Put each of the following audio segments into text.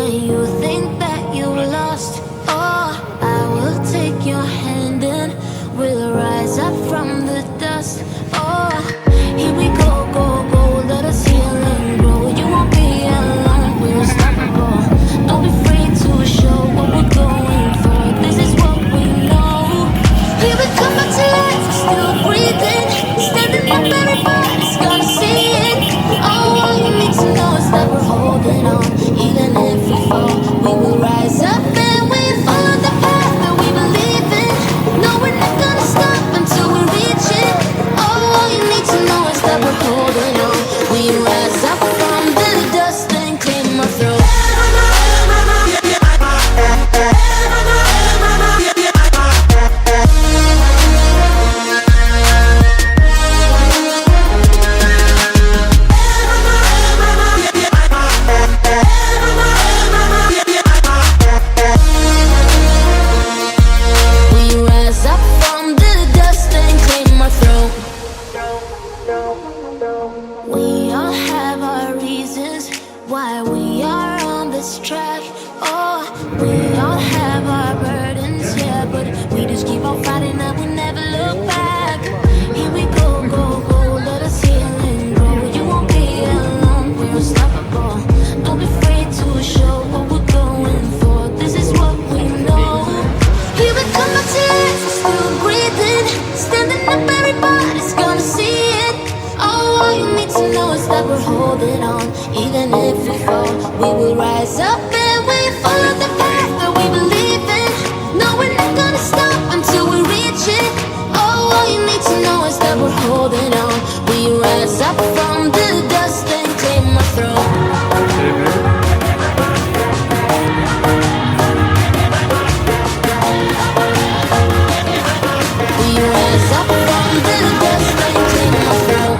when you think that you lost. Oh, I will take your hand and we'll rise up from the dust. Oh, here we go, go, go, let us heal and grow. You won't be alone, we're unstoppable. Don't be afraid to show what we're going for. This is what we know. Here we come back to life, we're still breathing. Standing up, everybody's gonna see it. Oh, all you need to know is that we're holding on. Even if we fall, we will rise up and we follow the path that we believe in. No, we're not gonna stop until we reach it. Oh, all you need to know is that we're holding on. We rise up from the dust and clear my throat. We all have our reasons why we are on this track. Oh, we all have our burdens, yeah, but we just keep on fighting and we never look back. Here we go, go, go, let us heal and grow. You won't be alone, we're unstoppable. Don't be afraid to show what we're going for. This is what we know. Here we come back to life, we're still breathing. Standing up, everybody's gonna see it. Oh, all you need to know is that we're holding on. Even if we fall, we will rise up and we follow the path that we believe in. No, we're not gonna stop until we reach it. Oh, all you need to know is that we're holding on. We rise up from the dust and clear my throat. We rise up from the dust and clear my throat.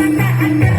I